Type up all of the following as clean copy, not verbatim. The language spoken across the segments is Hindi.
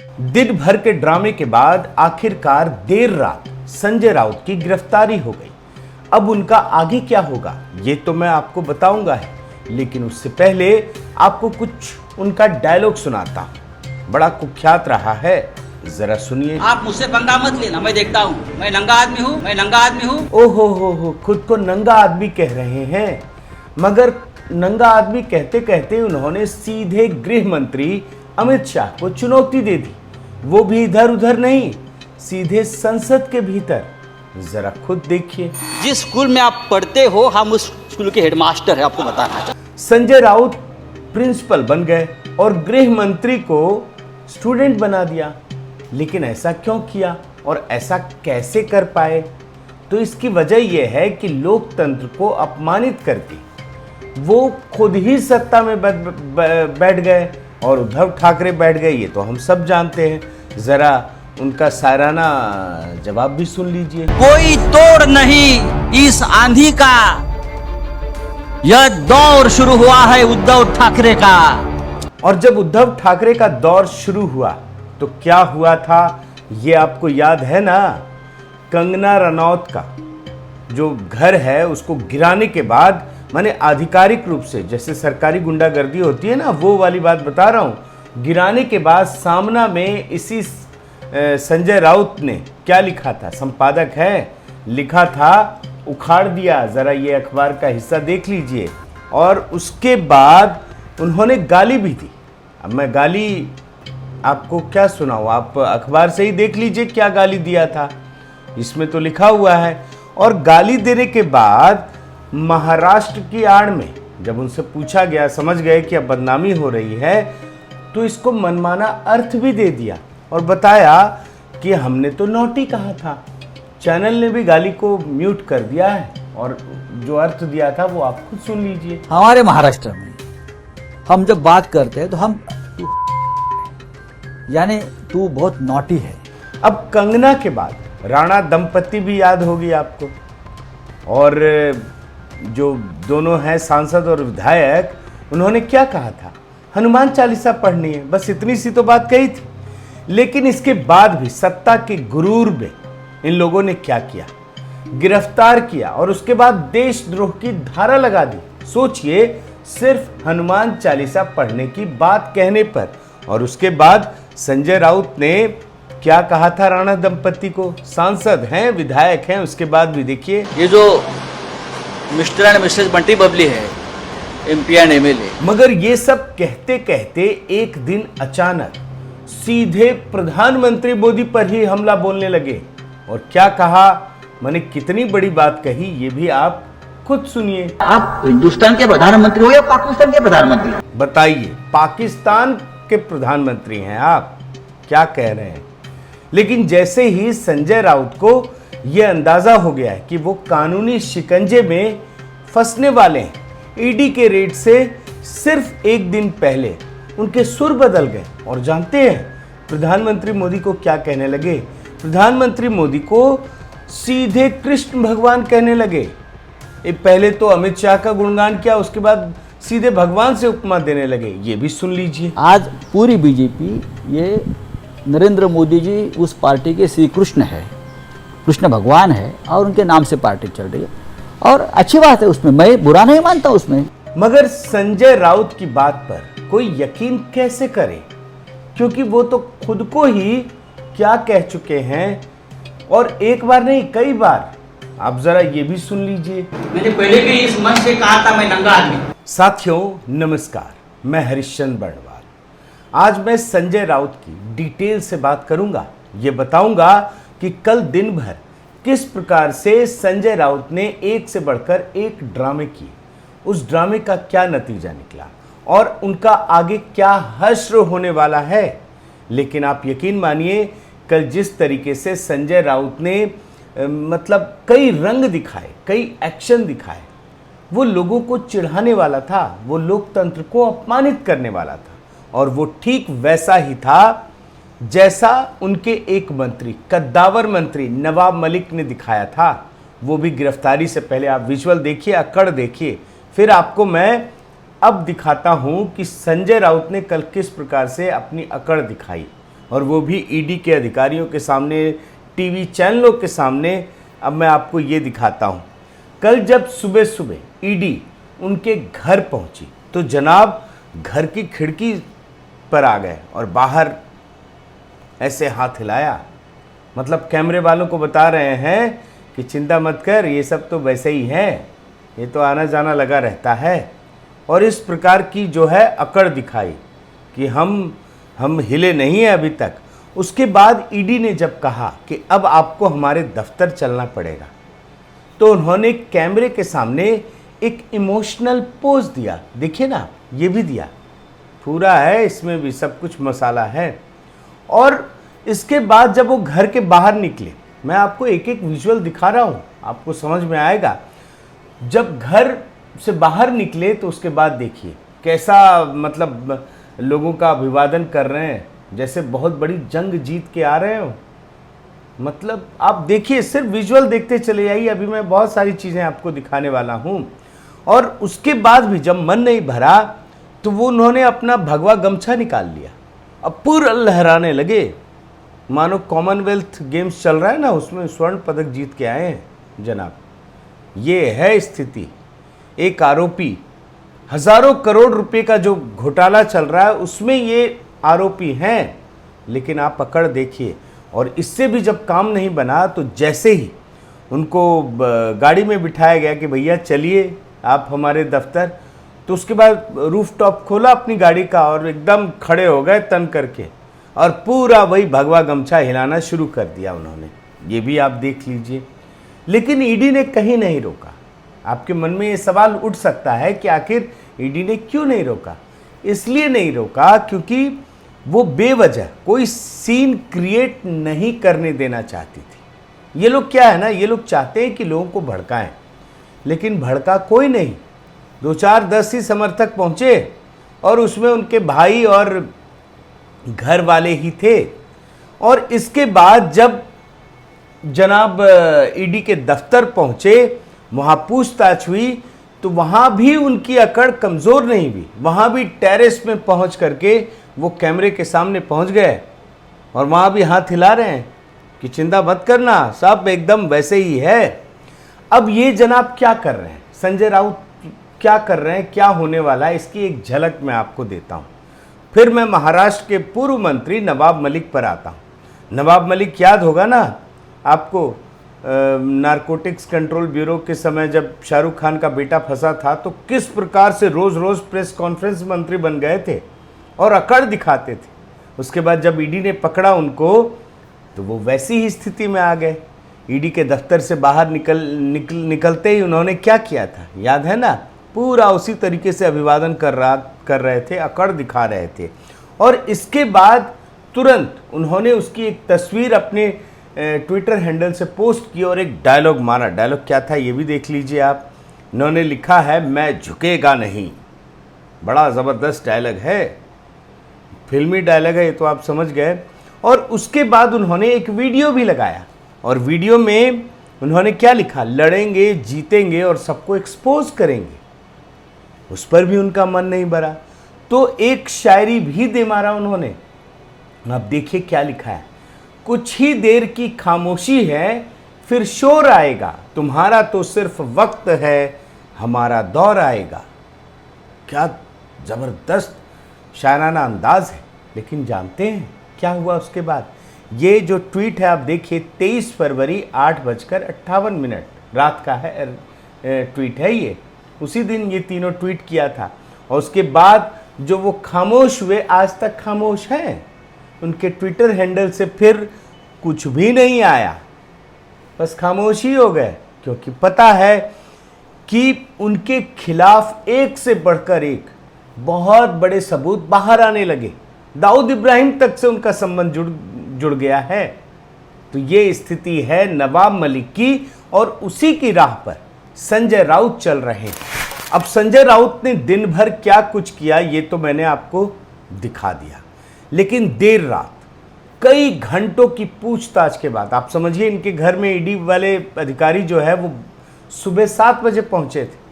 दिन भर के ड्रामे के बाद आखिरकार देर रात संजय राउत की गिरफ्तारी हो गई। अब उनका आगे क्या होगा ये तो मैं आपको बताऊंगा है, लेकिन उससे पहले आपको कुछ उनका डायलॉग सुनाता हूं। बड़ा कुख्यात रहा है, जरा सुनिए। आप मुझसे पंगा मत लेना, मैं देखता हूँ, मैं नंगा आदमी हूँ, मैं नंगा आदमी हूँ। ओहो हो, खुद को नंगा आदमी कह रहे हैं। मगर नंगा आदमी कहते कहते उन्होंने सीधे गृह मंत्री अमित शाह को चुनौती दे दी, वो भी इधर उधर नहीं, सीधे संसद के भीतर। जरा खुद देखिए। जिस स्कूल में आप पढ़ते हो हम उस स्कूल के हेडमास्टर है, आपको बताना। संजय राउत प्रिंसिपल बन गए और गृह मंत्री को स्टूडेंट बना दिया। लेकिन ऐसा क्यों किया और ऐसा कैसे कर पाए? तो इसकी वजह यह है कि लोकतंत्र को अपमानित करके वो खुद ही सत्ता में बैठ गए और उद्धव ठाकरे बैठ गए, ये तो हम सब जानते हैं। जरा उनका सायराना जवाब भी सुन लीजिए। कोई तोड़ नहीं इस आंधी का, यह दौर शुरू हुआ है उद्धव ठाकरे का। और जब उद्धव ठाकरे का दौर शुरू हुआ तो क्या हुआ था ये आपको याद है ना? कंगना रनौत का जो घर है उसको गिराने के बाद, माने आधिकारिक रूप से जैसे सरकारी गुंडागर्दी होती है ना, वो वाली बात बता रहा हूं। गिराने के बाद सामना में इसी संजय राउत ने क्या लिखा था, संपादक है, लिखा था उखाड़ दिया। जरा ये अखबार का हिस्सा देख लीजिए। और उसके बाद उन्होंने गाली भी दी। अब मैं गाली आपको क्या सुनाऊं, आप अखबार से ही देख लीजिए क्या गाली दिया था, इसमें तो लिखा हुआ है। और गाली देने के बाद महाराष्ट्र की आड़ में जब उनसे पूछा गया, समझ गए कि अब बदनामी हो रही है, तो इसको मनमाना अर्थ भी दे दिया और बताया कि हमने तो नोटी कहा था। चैनल ने भी गाली को म्यूट कर दिया है और जो अर्थ दिया था वो आप खुद सुन लीजिए। हमारे महाराष्ट्र में हम जब बात करते हैं तो हम यानी तू बहुत नॉटी है। अब कंगना के बाद राणा दंपति भी याद होगी आपको, और जो दोनों हैं सांसद और विधायक, उन्होंने क्या कहा था, हनुमान चालीसा पढ़नी है, बस इतनी सी तो बात कही थी। लेकिन इसके बाद भी सत्ता के गुरूर में इन लोगों ने क्या किया, गिरफ्तार किया और उसके बाद देशद्रोह की धारा लगा दी। सोचिए, सिर्फ हनुमान चालीसा पढ़ने की बात कहने पर। और उसके बाद संजय राउत ने क्या कहा था राणा दंपति को, सांसद हैं, विधायक हैं, उसके बाद भी देखिए। ये जो mister and Mrs Bunty Babli है, एमपी एंड एमएलए। मगर ये सब कहते कहते एक दिन अचानक सीधे प्रधानमंत्री मोदी पर ही हमला बोलने लगे। और क्या कहा, मैंने कितनी बड़ी बात कही, ये भी आप खुद सुनिए। आप हिंदुस्तान के प्रधानमंत्री हो या पाकिस्तान के प्रधानमंत्री? बताइए, पाकिस्तान के प्रधानमंत्री हैं आप, क्या कह रहे हैं? लेकिन जैसे ही संजय राउत को यह अंदाजा हो गया है कि वो कानूनी शिकंजे में फंसने वाले हैं, ईडी के रेड से सिर्फ एक दिन पहले उनके सुर बदल गए। और जानते हैं प्रधानमंत्री मोदी को क्या कहने लगे? प्रधानमंत्री मोदी को सीधे कृष्ण भगवान कहने लगे। पहले तो अमित शाह का गुणगान किया, उसके बाद सीधे भगवान से उपमा देने लगे। ये भी सुन लीजिए। आज पूरी बीजेपी, ये नरेंद्र मोदी जी उस पार्टी के श्री कृष्ण है, कृष्ण भगवान है और उनके नाम से पार्टी चल रही है और अच्छी बात है, उसमें मैं बुरा नहीं मानता उसमें। मगर संजय राउत की बात पर कोई यकीन कैसे करे, क्योंकि वो तो खुद को ही क्या कह चुके हैं, और एक बार नहीं कई बार। आप जरा ये भी सुन लीजिए। मैंने पहले भी इस मंच से कहा था मैं नंगा आदमी। साथियों नमस्कार, मैं हरिश्चंद्र बर्णवाल। आज मैं संजय राउत की डिटेल से बात करूंगा। ये बताऊंगा कि कल दिन भर किस प्रकार से संजय राउत ने एक से बढ़कर एक ड्रामे किए, उस ड्रामे का क्या नतीजा निकला और उनका आगे क्या हश्र होने वाला है। लेकिन आप यकीन मानिए, कल जिस तरीके से संजय राउत ने मतलब कई रंग दिखाए, कई एक्शन दिखाए, वो लोगों को चिढ़ाने वाला था, वो लोकतंत्र को अपमानित करने वाला था। और वो ठीक वैसा ही था जैसा उनके एक मंत्री, कद्दावर मंत्री नवाब मलिक ने दिखाया था। वो भी गिरफ्तारी से पहले। आप विजुअल देखिए, अकड़ देखिए, फिर आपको मैं अब दिखाता हूं कि संजय राउत ने कल किस प्रकार से अपनी अकड़ दिखाई। और वो भी ईडी के अधिकारियों के सामने, टीवी चैनलों के सामने। अब मैं आपको ये दिखाता हूँ। कल जब सुबह सुबह ईडी उनके घर पहुंची तो जनाब घर की खिड़की पर आ गए और बाहर ऐसे हाथ हिलाया, मतलब कैमरे वालों को बता रहे हैं कि चिंता मत कर, ये सब तो वैसे ही है, ये तो आना जाना लगा रहता है। और इस प्रकार की जो है अकड़ दिखाई कि हम हिले नहीं हैं अभी तक। उसके बाद ईडी ने जब कहा कि अब आपको हमारे दफ्तर चलना पड़ेगा, तो उन्होंने कैमरे के सामने एक इमोशनल पोज दिया। देखिए ना, ये भी दिया, पूरा है, इसमें भी सब कुछ मसाला है। और इसके बाद जब वो घर के बाहर निकले, मैं आपको एक एक विजुअल दिखा रहा हूँ, आपको समझ में आएगा। जब घर से बाहर निकले तो उसके बाद देखिए कैसा, मतलब लोगों का अभिवादन कर रहे हैं जैसे बहुत बड़ी जंग जीत के आ रहे हो। मतलब आप देखिए, सिर्फ विजुअल देखते चले जाइए, अभी मैं बहुत सारी चीज़ें आपको दिखाने वाला हूँ। और उसके बाद भी जब मन नहीं भरा तो वो उन्होंने अपना भगवा गमछा निकाल लिया, अब पूरा लहराने लगे मानो कॉमनवेल्थ गेम्स चल रहा है ना, उसमें स्वर्ण पदक जीत के आए हैं जनाब। ये है स्थिति। एक आरोपी, हजारों करोड़ रुपए का जो घोटाला चल रहा है उसमें ये आरोपी हैं, लेकिन आप पकड़ देखिए। और इससे भी जब काम नहीं बना तो जैसे ही उनको गाड़ी में बिठाया गया कि भैया चलिए आप हमारे दफ्तर, तो उसके बाद रूफ टॉप खोला अपनी गाड़ी का और एकदम खड़े हो गए तन करके, और पूरा वही भगवा गमछा हिलाना शुरू कर दिया उन्होंने। ये भी आप देख लीजिए। लेकिन ईडी ने कहीं नहीं रोका। आपके मन में ये सवाल उठ सकता है कि आखिर ईडी ने क्यों नहीं रोका। इसलिए नहीं रोका क्योंकि वो बेवजह कोई सीन क्रिएट नहीं करने देना चाहती थी। ये लोग क्या है ना, ये लोग चाहते हैं कि लोगों को भड़काएं, लेकिन भड़का कोई नहीं। 2-4-10 ही समर्थक पहुंचे और उसमें उनके भाई और घर वाले ही थे। और इसके बाद जब जनाब ईडी के दफ्तर पहुंचे, वहां पूछताछ हुई, तो वहां भी उनकी अकड़ कमजोर नहीं हुई। वहां भी टेरेस में पहुंच करके वो कैमरे के सामने पहुंच गए और वहां भी हाथ हिला रहे हैं कि चिंता मत करना, सब एकदम वैसे ही है। अब ये जनाब क्या कर रहे हैं, संजय राउत क्या कर रहे हैं, क्या होने वाला है, इसकी एक झलक मैं आपको देता हूं। फिर मैं महाराष्ट्र के पूर्व मंत्री नवाब मलिक पर आता हूं। नवाब मलिक याद होगा ना आपको, नारकोटिक्स कंट्रोल ब्यूरो के समय जब शाहरुख खान का बेटा फंसा था तो किस प्रकार से रोज रोज प्रेस कॉन्फ्रेंस मंत्री बन गए थे और अकड़ दिखाते थे। उसके बाद जब ईडी ने पकड़ा उनको तो वो वैसी ही स्थिति में आ गए। ईडी के दफ्तर से बाहर निकलते ही उन्होंने क्या किया था याद है ना, पूरा उसी तरीके से अभिवादन कर रहे थे, अकड़ दिखा रहे थे। और इसके बाद तुरंत उन्होंने उसकी एक तस्वीर अपने ट्विटर हैंडल से पोस्ट की और एक डायलॉग मारा। डायलॉग क्या था ये भी देख लीजिए आप। उन्होंने लिखा है, मैं झुकेगा नहीं। बड़ा ज़बरदस्त डायलॉग है, फिल्मी डायलॉग है, ये तो आप समझ गए। और उसके बाद उन्होंने एक वीडियो भी लगाया और वीडियो में उन्होंने क्या लिखा, लड़ेंगे, जीतेंगे और सबको एक्सपोज करेंगे। उस पर भी उनका मन नहीं भरा तो एक शायरी भी दे मारा उन्होंने। अब देखिए क्या लिखा है, कुछ ही देर की खामोशी है फिर शोर आएगा, तुम्हारा तो सिर्फ वक्त है, हमारा दौर आएगा। क्या जबरदस्त शायराना अंदाज है। लेकिन जानते हैं क्या हुआ उसके बाद? ये जो ट्वीट है आप देखिए, 23 फरवरी 8:58 रात का है ट्वीट है ये। उसी दिन ये तीनों ट्वीट किया था और उसके बाद जो वो खामोश हुए, आज तक खामोश हैं। उनके ट्विटर हैंडल से फिर कुछ भी नहीं आया, बस खामोश ही हो गए, क्योंकि पता है कि उनके खिलाफ एक से बढ़कर एक बहुत बड़े सबूत बाहर आने लगे। दाऊद इब्राहिम तक से उनका संबंध जुड़ गया है। तो ये स्थिति है नवाब मलिक की और उसी की राह पर संजय राउत चल रहे हैं। अब संजय राउत ने दिन भर क्या कुछ किया ये तो मैंने आपको दिखा दिया, लेकिन देर रात कई घंटों की पूछताछ के बाद, आप समझिए इनके घर में ईडी वाले अधिकारी जो है वो सुबह 7 बजे पहुंचे थे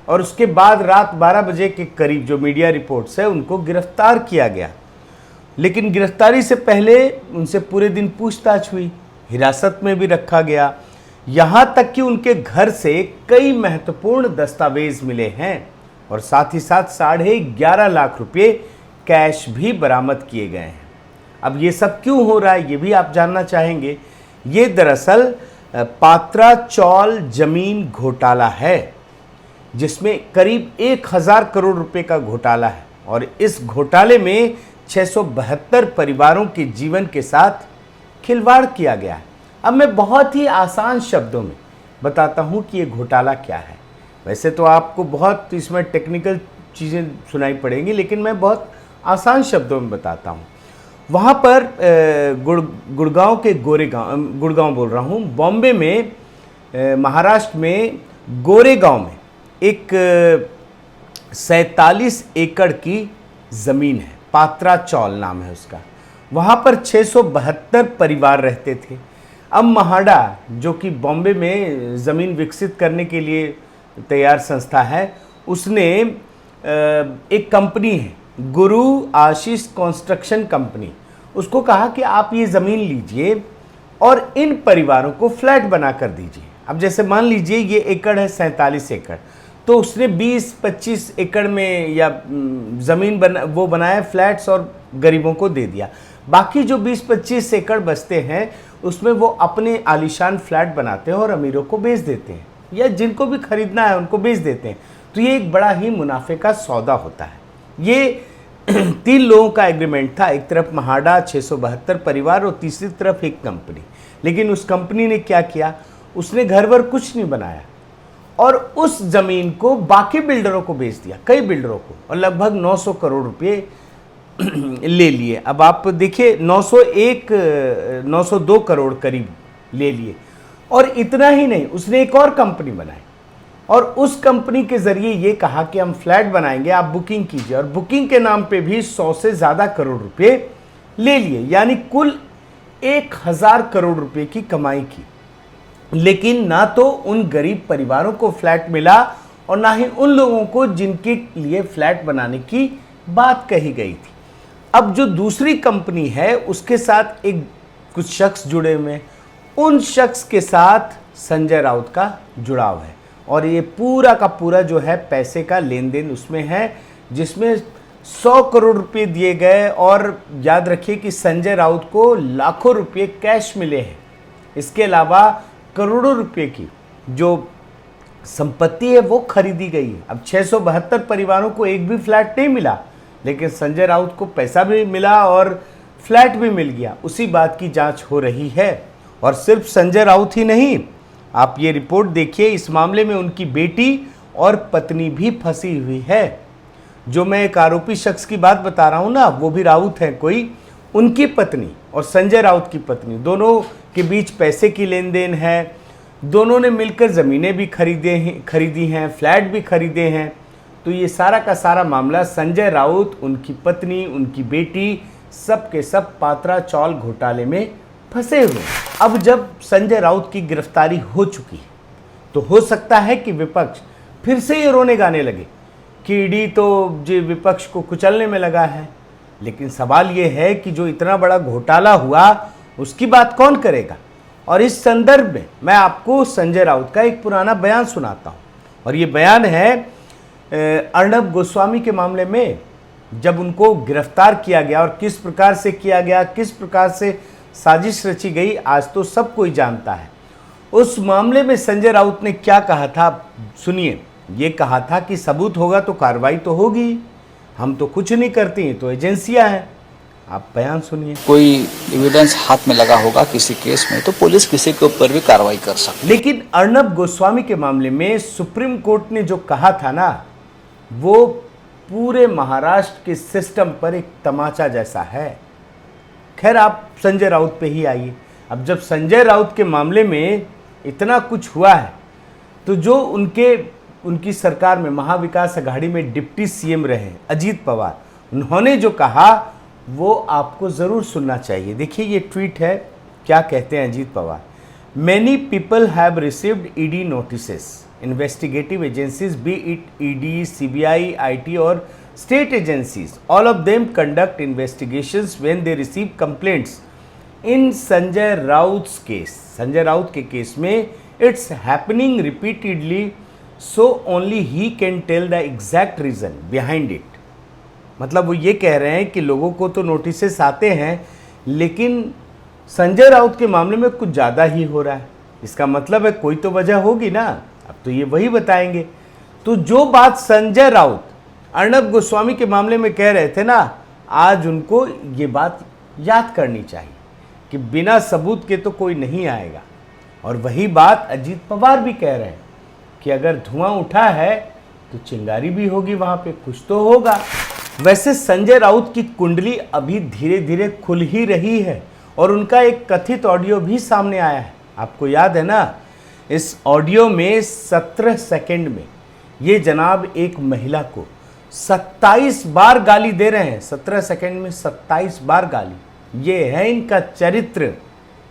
और उसके बाद रात 12 बजे के करीब जो मीडिया रिपोर्ट्स है उनको गिरफ्तार किया गया। लेकिन गिरफ्तारी से पहले उनसे पूरे दिन पूछताछ हुई, हिरासत में भी रखा गया। यहाँ तक कि उनके घर से कई महत्वपूर्ण दस्तावेज मिले हैं और साथ ही साथ 11.5 लाख रुपए कैश भी बरामद किए गए हैं। अब ये सब क्यों हो रहा है ये भी आप जानना चाहेंगे। ये दरअसल पात्रा चौल जमीन घोटाला है, जिसमें करीब 1000 करोड़ रुपए का घोटाला है और इस घोटाले में 672 परिवारों के जीवन के साथ खिलवाड़ किया गया है। अब मैं बहुत ही आसान शब्दों में बताता हूं कि ये घोटाला क्या है। वैसे तो आपको बहुत इसमें टेक्निकल चीज़ें सुनाई पड़ेंगी, लेकिन मैं बहुत आसान शब्दों में बताता हूं। वहाँ पर गुड़गांव के गुड़गांव बोल रहा हूँ, बॉम्बे में, महाराष्ट्र में गोरेगांव में एक 47 एकड़ की ज़मीन है, पात्रा चौल नाम है उसका। वहाँ पर 672 परिवार रहते थे। अब महाडा, जो कि बॉम्बे में ज़मीन विकसित करने के लिए तैयार संस्था है, उसने एक कंपनी है गुरु आशीष कंस्ट्रक्शन कंपनी, उसको कहा कि आप ये ज़मीन लीजिए और इन परिवारों को फ्लैट बना कर दीजिए। अब जैसे मान लीजिए ये एकड़ है 47 एकड़, तो उसने 20-25 एकड़ में या ज़मीन बनाया फ्लैट्स और गरीबों को दे दिया। बाकी जो 20-25 एकड़ बचते हैं उसमें वो अपने आलीशान फ्लैट बनाते हैं और अमीरों को बेच देते हैं, या जिनको भी खरीदना है उनको बेच देते हैं। तो ये एक बड़ा ही मुनाफे का सौदा होता है। ये 3 लोगों का एग्रीमेंट था, एक तरफ महाडा 672 परिवार और तीसरी तरफ एक कंपनी। लेकिन उस कंपनी ने क्या किया, उसने घर वर कुछ नहीं बनाया और उस ज़मीन को बाकी बिल्डरों को बेच दिया, कई बिल्डरों को, और लगभग 900 करोड़ रुपए ले लिए। अब आप देखिए 902 करोड़ करीब ले लिए। और इतना ही नहीं, उसने एक और कंपनी बनाई और उस कंपनी के ज़रिए ये कहा कि हम फ्लैट बनाएंगे, आप बुकिंग कीजिए, और बुकिंग के नाम पे भी 100 से ज़्यादा करोड़ रुपए ले लिए, यानी कुल 1000 करोड़ रुपए की कमाई की। लेकिन ना तो उन गरीब परिवारों को फ्लैट मिला और ना ही उन लोगों को जिनके लिए फ्लैट बनाने की बात कही गई थी। अब जो दूसरी कंपनी है उसके साथ कुछ शख्स जुड़े हुए हैं, उन शख्स के साथ संजय राउत का जुड़ाव है और ये पूरा का पूरा जो है पैसे का लेन देन उसमें है, जिसमें 100 करोड़ रुपए दिए गए और याद रखिए कि संजय राउत को लाखों रुपए कैश मिले हैं। इसके अलावा करोड़ों रुपए की जो संपत्ति है वो खरीदी गई है। अब 672 परिवारों को एक भी फ्लैट नहीं मिला, लेकिन संजय राउत को पैसा भी मिला और फ्लैट भी मिल गया। उसी बात की जांच हो रही है। और सिर्फ संजय राउत ही नहीं, आप ये रिपोर्ट देखिए, इस मामले में उनकी बेटी और पत्नी भी फंसी हुई है। जो मैं एक आरोपी शख्स की बात बता रहा हूँ ना, वो भी राउत है कोई, उनकी पत्नी और संजय राउत की पत्नी, दोनों के बीच पैसे की लेन देन है। दोनों ने मिलकर ज़मीनें भी खरीदी हैं, फ्लैट भी खरीदे हैं। तो ये सारा का सारा मामला संजय राउत, उनकी पत्नी, उनकी बेटी, सब के सब पात्रा चौल घोटाले में फंसे हुए। अब जब संजय राउत की गिरफ्तारी हो चुकी है तो हो सकता है कि विपक्ष फिर से ये रोने गाने लगे कि ईडी तो जो विपक्ष को कुचलने में लगा है। लेकिन सवाल ये है कि जो इतना बड़ा घोटाला हुआ उसकी बात कौन करेगा। और इस संदर्भ में मैं आपको संजय राउत का एक पुराना बयान सुनाता हूँ, और ये बयान है अर्णब गोस्वामी के मामले में, जब उनको गिरफ्तार किया गया और किस प्रकार से किया गया, किस प्रकार से साजिश रची गई, आज तो सब कोई जानता है। उस मामले में संजय राउत ने क्या कहा था सुनिए। ये कहा था कि सबूत होगा तो कार्रवाई तो होगी, हम तो कुछ नहीं करती हैं, तो एजेंसियां हैं। आप बयान सुनिए। कोई एविडेंस हाथ में लगा होगा किसी केस में तो पुलिस किसी के ऊपर भी कार्रवाई कर सकती। लेकिन अर्णब गोस्वामी के मामले में सुप्रीम कोर्ट ने जो कहा था ना, वो पूरे महाराष्ट्र के सिस्टम पर एक तमाचा जैसा है। खैर, आप संजय राउत पे ही आइए। अब जब संजय राउत के मामले में इतना कुछ हुआ है तो जो उनकी सरकार में महाविकास अघाड़ी में डिप्टी सीएम रहे अजीत पवार, उन्होंने जो कहा वो आपको ज़रूर सुनना चाहिए। देखिए ये ट्वीट है, क्या कहते हैं Ajit Pawar. Many people have received ED notices, investigative agencies B it ED, CBI, IT और State agencies, all of them conduct investigations when they receive complaints. In Sanjay Raut's case, Sanjay Raut के केस में it's happening repeatedly, so only he can tell the exact reason behind it. मतलब वो ये कह रहे हैं कि लोगों को तो नोटिसेस आते हैं, लेकिन संजय राउत के मामले में कुछ ज़्यादा ही हो रहा है। इसका मतलब है कोई तो वजह होगी ना। अब तो ये वही बताएंगे। तो जो बात संजय राउत अर्णब गोस्वामी के मामले में कह रहे थे ना, आज उनको ये बात याद करनी चाहिए कि बिना सबूत के तो कोई नहीं आएगा। और वही बात अजीत पवार भी कह रहे हैं कि अगर धुआं उठा है तो चिंगारी भी होगी, वहाँ पे कुछ तो होगा। वैसे संजय राउत की कुंडली अभी धीरे धीरे खुल ही रही है और उनका एक कथित ऑडियो भी सामने आया है। आपको याद है ना, इस ऑडियो में 17 सेकंड में ये जनाब एक महिला को 27 बार गाली दे रहे हैं। 17 सेकंड में 27 बार गाली, ये है इनका चरित्र।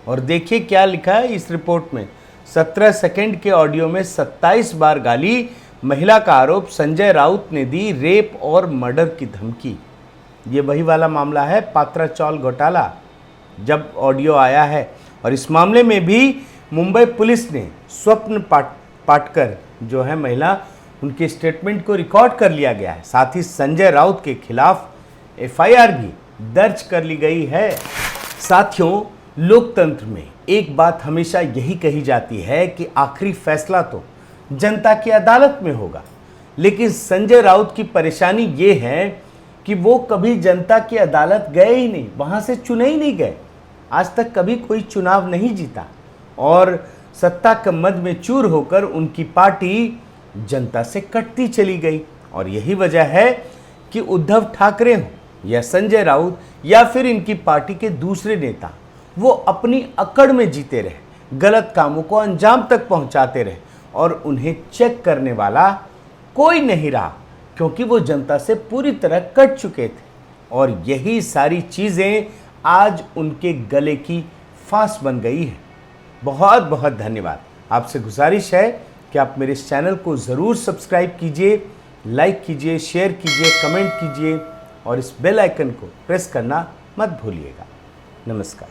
और देखिए क्या लिखा है इस रिपोर्ट में, 17 सेकंड के ऑडियो में 27 बार गाली। महिला का आरोप, संजय राउत ने दी रेप और मर्डर की धमकी। ये वही वाला मामला है, पात्रा चौल घोटाला, जब ऑडियो आया है। और इस मामले में भी मुंबई पुलिस ने स्वप्न पाटकर जो है महिला, उनके स्टेटमेंट को रिकॉर्ड कर लिया गया है। साथ ही संजय राउत के खिलाफ FIR भी दर्ज कर ली गई है। साथियों, लोकतंत्र में एक बात हमेशा यही कही जाती है कि आखिरी फैसला तो जनता की अदालत में होगा, लेकिन संजय राउत की परेशानी ये है कि वो कभी जनता की अदालत गए ही नहीं, वहाँ से चुने ही नहीं गए। आज तक कभी कोई चुनाव नहीं जीता और सत्ता के मद में चूर होकर उनकी पार्टी जनता से कटती चली गई। और यही वजह है कि उद्धव ठाकरे हो या संजय राउत या फिर इनकी पार्टी के दूसरे नेता, वो अपनी अकड़ में जीते रहे, गलत कामों को अंजाम तक पहुंचाते रहे और उन्हें चेक करने वाला कोई नहीं रहा, क्योंकि वो जनता से पूरी तरह कट चुके थे। और यही सारी चीज़ें आज उनके गले की फांस बन गई है। बहुत बहुत धन्यवाद। आपसे गुजारिश है कि आप मेरे इस चैनल को ज़रूर सब्सक्राइब कीजिए, लाइक कीजिए, शेयर कीजिए, कमेंट कीजिए और इस बेल आइकन को प्रेस करना मत भूलिएगा। नमस्कार।